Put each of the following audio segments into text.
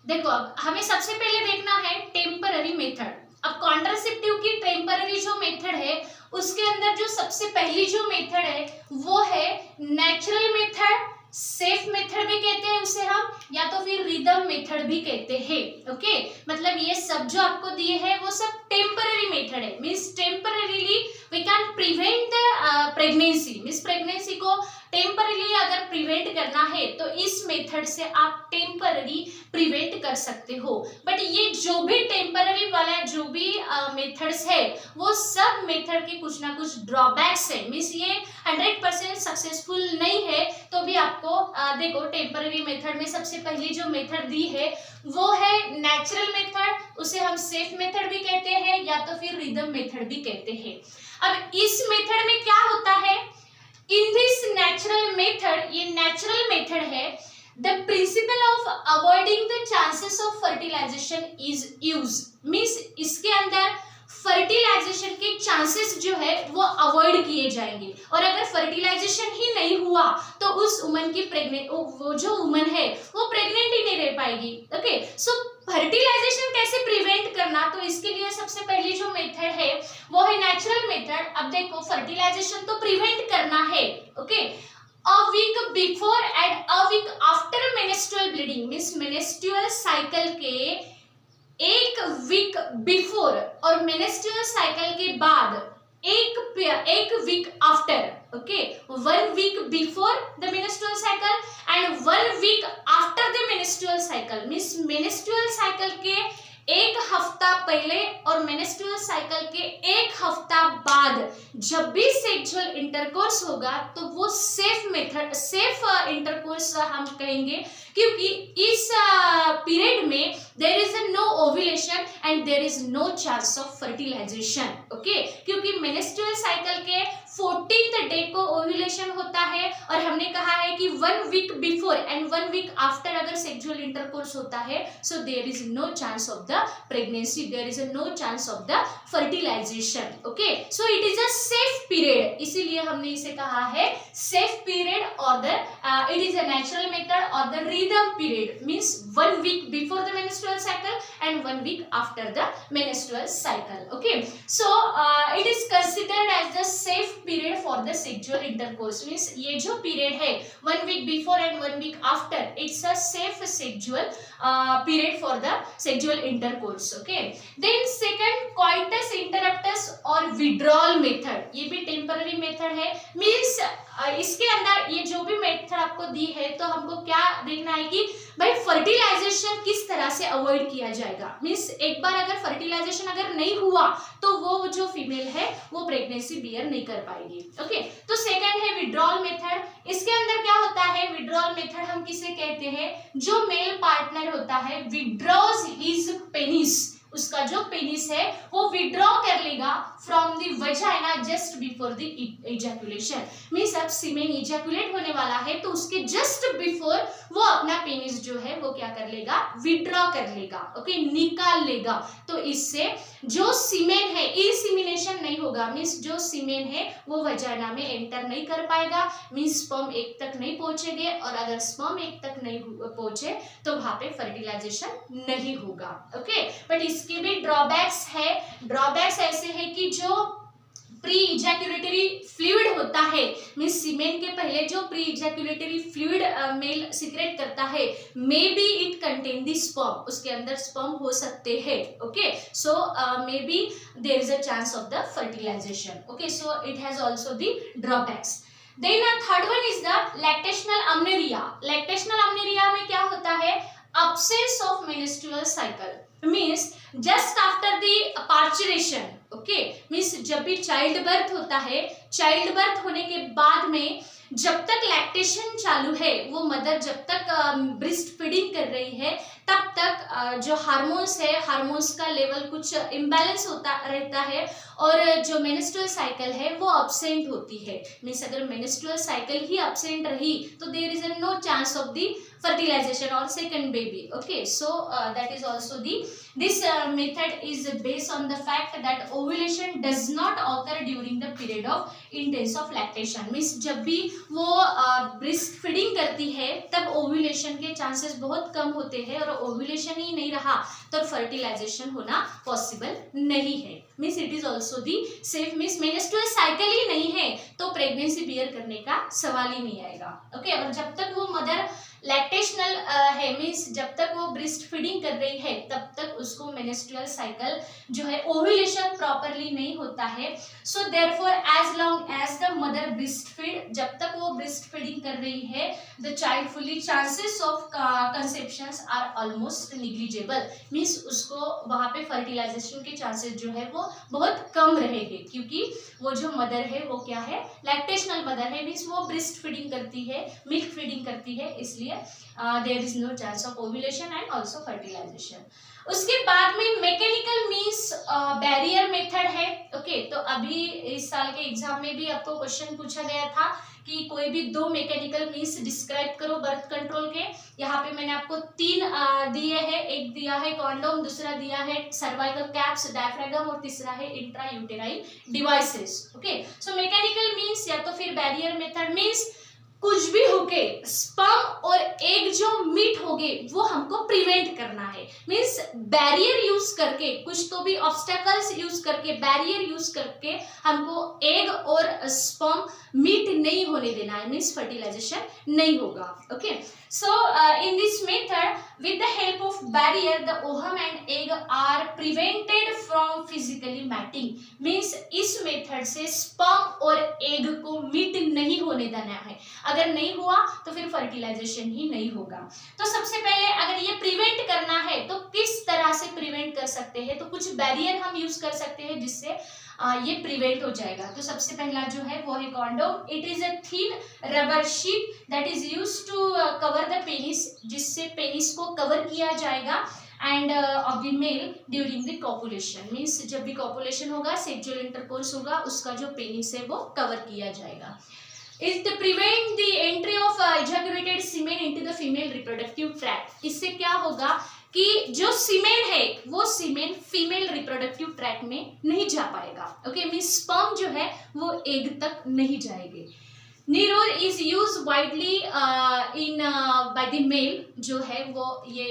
देखो अब हमें सबसे पहले देखना है टेम्पररी मेथड। अब कॉन्ट्रासेप्टिव की टेम्पररी जो मेथड है उसके अंदर जो सबसे पहली जो मेथड है वो है नेचुरल मेथड, सेफ मेथड भी कहते हैं उसे हम, या तो फिर रिदम मेथड भी कहते हैं। ओके, मतलब ये सब जो आपको दिए हैं वो सब टेम्पररी मेथड है, means temporarily we can prevent the pregnancy, means pregnancy को टेम्परली अगर प्रिवेंट करना है तो इस मेथड से आप टेम्पररी प्रिवेंट कर सकते हो। बट ये जो भी टेम्पररी वाला जो भी मेथड्स है वो सब मेथड के कुछ ना कुछ ड्रॉबैक्स है, मीन्स ये 100% सक्सेसफुल नहीं है। तो भी आपको देखो टेम्पररी मेथड में सबसे पहली जो मेथड दी है वो है नेचुरल मेथड, उसे हम सेफ मेथड भी कहते हैं या तो फिर रिदम मेथड भी कहते हैं। अब इस मेथड में क्या होता है, इन दिस नेचुरल मेथड, ये नेचुरल मेथड है, the principle of avoiding the chances of fertilization is use, means इसके अंदर फर्टिलाइजेशन के चांसेस जो है वो अवॉइड किए जाएंगे। और अगर फर्टिलाइजेशन ही नहीं हुआ तो उस वुमन की प्रेग्नेंट, वो जो वुमन है वो प्रेग्नेंट ही नहीं रह पाएगी। ओके, सो फर्टिलाइजेशन कैसे प्रिवेंट करना, तो इसके लिए सबसे पहली जो मेथड है वो है नेचुरल मेथड। अब देखो फर्टिलाइजेशन तो प्रिवेंट करना है, okay, a week before and a week after menstrual bleeding, means menstrual cycle के एक वीक बिफोर और मेंस्ट्रुअल साइकिल के बाद एक week after, okay, 1 week before the menstrual cycle and 1 week after the menstrual cycle, means menstrual cycle के एक हफ्ता पहले और मेंस्ट्रुअल साइकिल के एक हफ्ता बाद जब भी सेक्सुअल इंटरकोर्स होगा तो वो सेफ मेथड, सेफ इंटरकोर्स हम कहेंगे, क्योंकि इस पीरियड में there is no ovulation and there is no chance of fertilisation. Okay, क्योंकि मेंस्ट्रुअल साइकिल के 14th डे को ओव्यूलेशन होता है और हमने कहा है कि 1 week before and 1 week after अगर सेक्सुअल इंटरकोर्स होता है so there is no chance of the pregnancy, there is no chance of the fertilization. Okay, so it is a safe period, इसीलिए हमने इसे कहा है सेफ पीरियड और the it is a natural method और the rhythm period, means 1 week before the menstrual cycle and 1 week after the menstrual cycle. Okay, so it is considered as the safe period for the sexual intercourse, means ये जो period है 1 week before and 1 week after, it's a safe sexual period for the sexual intercourse. Okay, then second coitus interruptus और withdrawal method, ये भी temporary method है, means इसके अंदर ये जो भी मेथड आपको दी है तो हमको क्या देखना है कि भाई फर्टिलाइजेशन किस तरह से अवॉइड किया जाएगा, मीन्स एक बार अगर फर्टिलाइजेशन अगर नहीं हुआ तो वो जो फीमेल है वो प्रेगनेंसी बियर नहीं कर पाएगी। ओके, तो सेकंड है विड्रॉल मेथड। इसके अंदर क्या होता है, विड्रॉल मेथड हम किसे कहते हैं, जो मेल पार्टनर होता है विड्रॉज हिज पेनिस, उसका जो पेनिस है वो विड्रॉ कर लेगा from the vagina just before the ejaculation, means अब सीमेन इजैकुलेट होने वाला है तो उसके जस्ट बिफोर वो अपना पेनिस जो है वो क्या कर लेगा, विड्रॉ कर लेगा। ओके, निकाल लेगा। तो इससे जो सीमेन है इंसीमिनेशन नहीं होगा, मींस जो सीमेन है वो वजाइना में एंटर नहीं कर पाएगा, मींस स्पर्म एक तक नहीं पहुंचेंगे और अगर स्पर्म एक तक नहीं पहुंचे तो वहां पे फर्टिलाइजेशन नहीं होगा। ओके, बट इसके भी ड्रॉबैक्स है। ड्रॉबैक्स ऐसे है कि जो प्री इजैकुलेटरी फ्लूइड होता है, मींस सीमेन के पहले जो pre ejaculatory fluid male secrete करता है, maybe it contain the sperm, उसके अंदर स्पर्म हो सकते हैं। Okay, so maybe there is a chance of the fertilization. Okay, so it has also the drawbacks. Then third one is the lactational amenorrhea. Lactational amenorrhea में क्या होता है, absence of menstrual cycle, means just after the parturition। Okay, means जब भी child birth होता है, child birth होने के बाद में जब तक लैक्टेशन चालू है, वो मदर जब तक ब्रेस्ट फीडिंग कर रही है तब तक जो हार्मोन्स है, हार्मोन्स का लेवल कुछ इम्बैलेंस होता रहता है और जो मेंस्ट्रुअल साइकिल है वो अब्सेंट होती है। मीन्स अगर मेंस्ट्रुअल साइकिल ही अब्सेंट रही तो there is no chance of the fertilization or second baby. Okay, so that is also this method is based on the fact that ovulation does not occur during the period of intense of lactation. Means जब भी वो breast feeding करती है तब ovulation के chances बहुत कम होते हैं, और ओव्यूलेशन ही नहीं रहा तो फर्टिलाइजेशन होना पॉसिबल नहीं है. Means it is also the safe. Means menstrual cycle ही नहीं है तो प्रेगनेंसी बियर करने का सवाल ही नहीं आएगा. ओके, और जब तक वो मदर लैक्टेशनल है, मीन्स जब तक वो ब्रेस्ट फीडिंग कर रही है तब तक उसको मेंस्ट्रुअल साइकिल जो है ओव्यूलेशन प्रॉपरली नहीं होता है. So therefore as long as the mother breast feed, जब तक वो ब्रेस्ट फीडिंग कर रही है, the child fully chances of conceptions are almost negligible. Means उसको वहाँ पे फर्टिलाइजेशन के चांसेस जो है वो बहुत कम रहेंगे, क्योंकि वो जो मदर है वो क्या है, लैक्टेशनल मदर है. मीन्स वो ब्रेस्ट फीडिंग करती है, मिल्क फीडिंग करती है, इसलिए there is no chance of ovulation and also fertilization. उसके बाद में मैकेनिकल मींस बैरियर मेथड है. ओके, तो अभी इस साल के एग्जाम में भी आपको क्वेश्चन पूछा गया था कि कोई भी दो मैकेनिकल मींस डिस्क्राइब करो बर्थ कंट्रोल के. यहाँ पे मैंने आपको 3 दिए हैं. एक दिया है कॉन्डोम, दूसरा दिया है सर्वाइकल कैप्स, डायफ्रागम, और तीसरा है intra uterine devices. Okay, so mechanical means या तो फिर बैरियर मेथड मींस कुछ भी होके स्पर्म और एग जो मीट होगे वो हमको प्रिवेंट करना है. मींस बैरियर यूज करके, कुछ तो भी ऑब्स्टेकल्स यूज करके, बैरियर यूज करके हमको एग और स्पर्म मीट नहीं होने देना है. मींस फर्टिलाइजेशन नहीं होगा. Okay, so in this method with the help of barrier the ovum and egg are prevented from physically mating. means इस मेथड से स्पर्म और एग को मीट नहीं होने देना है. अगर नहीं हुआ तो फिर फर्टिलाइजेशन ही नहीं होगा. तो सबसे पहले अगर ये प्रिवेंट करना है तो किस तरह से प्रिवेंट कर सकते हैं, तो कुछ बैरियर हम यूज कर सकते हैं जिससे ये प्रिवेंट हो जाएगा. तो सबसे पहला जो है वो है condom. It is a thin rubber sheet that is used to cover the penis, जिससे पेनिस को कवर किया जाएगा and of the male during the copulation. Means जब भी कॉपुलेशन होगा, सेक्सुअल इंटरकोर्स होगा, उसका जो पेनिस है वो कवर किया जाएगा. It prevent the entry of ejaculated semen into the female reproductive tract. इससे क्या होगा कि जो सीमेन है वो सीमेन फीमेल रिप्रोडक्टिव ट्रैक में नहीं जा पाएगा. ओके, मींस स्पर्म जो है वो एग तक नहीं जाएंगे. Nirodh is use widely in by the male, जो है वो ये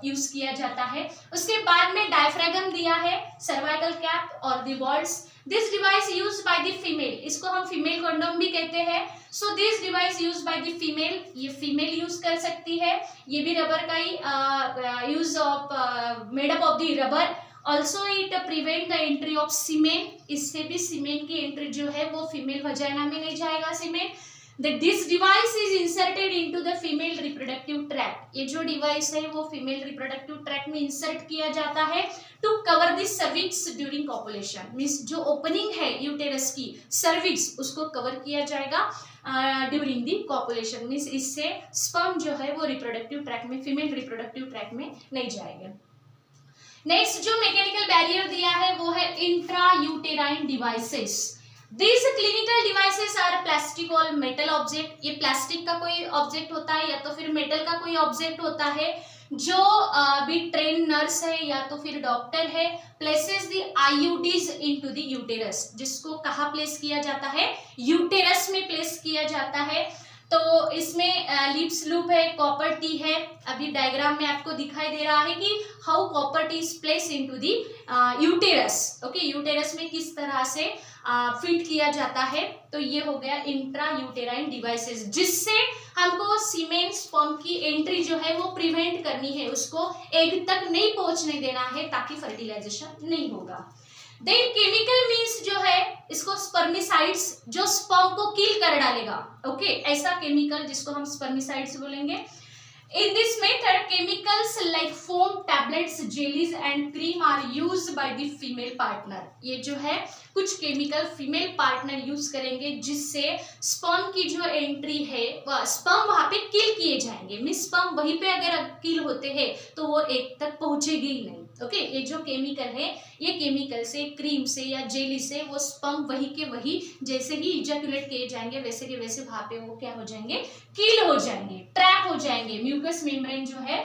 यूज किया जाता है. उसके बाद में डायफ्रागम दिया है, सर्वाइकल कैप और the vaults. This device use by the female, इसको हम फीमेल कंडोम भी कहते हैं. So this device use by the female, ये फीमेल यूज कर सकती है. ये भी रबर का ही use of made up of the rubber. Also it prevent the entry of semen, इससे भी सीमेन की एंट्री जो है वो फीमेल वजाइना में नहीं जाएगा semen. This device is inserted into the female reproductive tract. ये जो डिवाइस है वो फीमेल रिप्रोडक्टिव ट्रैक्ट में इंसर्ट किया जाता है to cover the cervix during copulation. Means जो ओपनिंग है यूटेरस की सर्विक्स, उसको कवर किया जाएगा ड्यूरिंग दी कॉपुलेशन. मीन्स इससे स्पर्म जो है वो रिप्रोडक्टिव ट्रैक में, फीमेल रिप्रोडक्टिव ट्रैक में नहीं जाएगा. नेक्स्ट जो मैकेनिकल बैरियर दिया है वो है intra uterine devices. These clinical devices are plastic or metal object. ये प्लास्टिक का कोई ऑब्जेक्ट होता है या तो फिर मेटल का कोई ऑब्जेक्ट होता है. जो भी ट्रेन नर्स है या तो फिर डॉक्टर है, places the IUDs into the uterus. जिसको कहाँ प्लेस किया जाता है, यूटेरस में प्लेस किया जाता है. तो इसमें लिप्स लूप है, कॉपर टी है. अभी डायग्राम में आपको दिखाई दे रहा है कि how copper T is place into the uterus. Okay, uterus में किस तरह से फिट किया जाता है. तो ये हो गया इंट्रा यूटेराइन डिवाइसेस, जिससे हमको सीमेन स्पर्म की एंट्री जो है वो प्रिवेंट करनी है, उसको एग तक नहीं पहुंचने देना है ताकि फर्टिलाइजेशन नहीं होगा. देन केमिकल मीन्स जो है इसको स्पर्मिसाइड्स, जो स्पर्म को किल कर डालेगा. ओके, ऐसा केमिकल जिसको हम स्पर्मिसाइड्स बोलेंगे. In this method, chemicals like foam, tablets, jellies and cream are used by the female partner. ये जो है कुछ केमिकल फीमेल पार्टनर यूज करेंगे जिससे स्पर्म की जो एंट्री है वह स्पर्म वहां पे किल किए जाएंगे। मींस स्पर्म वहीं पे अगर किल होते हैं तो वो एक तक पहुंचेगी ही नहीं। ओके, ये जो केमिकल है, ये केमिकल से, क्रीम से या जेली से वो स्पर्म वही के वही जैसे ही इजैकुलेट किए जाएंगे वैसे के वैसे वहां पे वो क्या हो जाएंगे, किल हो जाएंगे, ट्रैप हो जाएंगे। म्यूकस मेम्ब्रेन जो है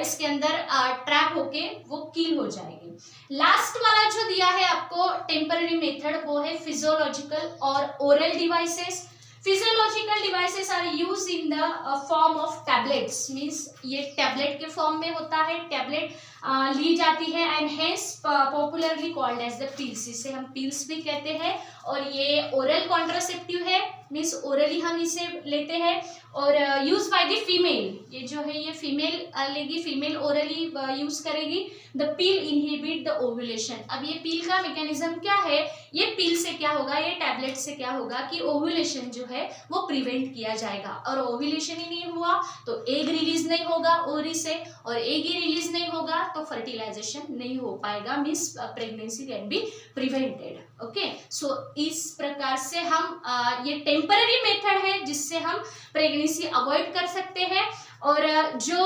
इसके अंदर ट्रैप होके वो किल हो जाएगी। लास्ट वाला जो दिया है आपको टेम्पररी मेथड, वो है फिजियोलॉजिकल और oral devices. Physiological devices are use in the form of tablets, means ये टैबलेट के फॉर्म में होता है, टैबलेट ली जाती है and hence popularly called as the pills, इसे हम पिल्स भी कहते हैं। और ये ओरल कॉन्ट्रासेप्टिव है, मींस ओरली हम इसे लेते हैं और यूज बाय द फीमेल, ये जो है ये फीमेल लेगी, फीमेल ओरली यूज करेगी। The pill inhibit the ovulation. अब ये पिल का मैकेनिज्म क्या है, ये पिल से क्या होगा, ये टैबलेट से क्या होगा कि ओव्यूलेशन जो है वो प्रिवेंट किया जाएगा, और ओव्यूलेशन ही नहीं हुआ तो एग रिलीज नहीं होगा ओवरी से, और एग ही रिलीज नहीं होगा तो फर्टिलाइजेशन नहीं हो पाएगा, means pregnancy can be prevented. Okay, so इस प्रकार से हम ये टेम्पररी मेथड है जिससे हम प्रेगनेंसी अवॉइड कर सकते हैं। और जो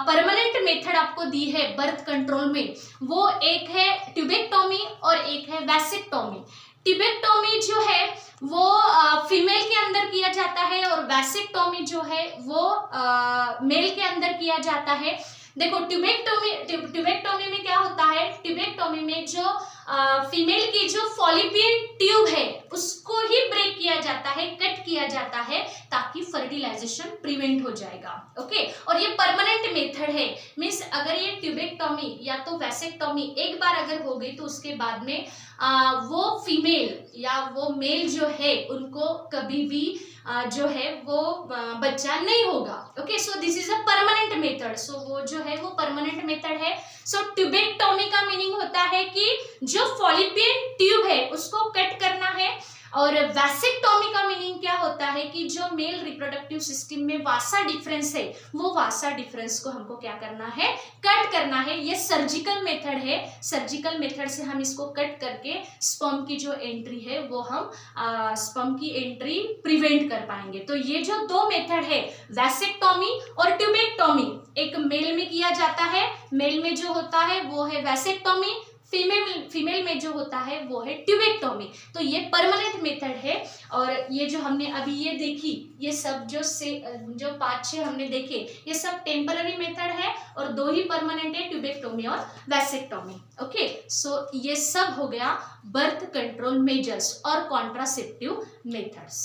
परमानेंट मेथड आपको दी है बर्थ कंट्रोल में, वो एक है ट्यूबेक्टोमी और एक है वैसेक्टोमी। ट्यूबेक्टोमी जो है वो फीमेल के अंदर किया जाता है और वैसेक्टोमी जो है वो मेल के अंदर किया जाता है। देखो ट्यूबेक्टोमी में क्या होता है, ट्यूबेक्टोमी में जो फीमेल की जो फॉलिपियन ट्यूब है उसको ही ब्रेक किया जाता है, कट किया जाता है, ताकि फर्टिलाइजेशन प्रिवेंट हो जाएगा। ओके, और ये परमानेंट मेथड है, मींस अगर ये ट्यूबेक्टोमी या तो वैसेक्टोमी एक बार अगर हो गई तो उसके बाद में वो फीमेल या वो मेल जो है उनको कभी भी जो है वो बच्चा नहीं होगा। Okay, so this is a permanent method, so वो जो है वो परमानेंट मेथड है। सो ट्यूबेक्टोमी का मीनिंग होता है कि जो फॉलिपियन ट्यूब है उसको कट करना है, और वैसेक्टोमी का मीनिंग क्या होता है कि जो मेल रिप्रोडक्टिव सिस्टम में वासा डिफरेंस है वो वासा डिफरेंस को हमको क्या करना है, कट करना है। ये सर्जिकल मेथड है, सर्जिकल मेथड से हम इसको कट करके स्पर्म की जो एंट्री है वो हम स्पर्म की एंट्री प्रिवेंट कर पाएंगे। तो ये जो दो मेथड है वैसेक्टोमी और ट्यूबेक्टोमी, एक मेल में किया जाता है, मेल में जो होता है वो है वैसेक्टोमी, फीमेल में जो होता है वो है ट्यूबेक्टोमी। तो ये परमानेंट मेथड है, और ये जो हमने अभी ये देखी, ये सब जो 5-6 हमने देखे, ये सब टेम्पररी मेथड है और 2 ही परमानेंट है, ट्यूबेक्टोमी और वैसेक्टोमी। ओके, सो ये सब हो गया बर्थ कंट्रोल मेजर्स और कॉन्ट्रासेप्टिव मेथड्स।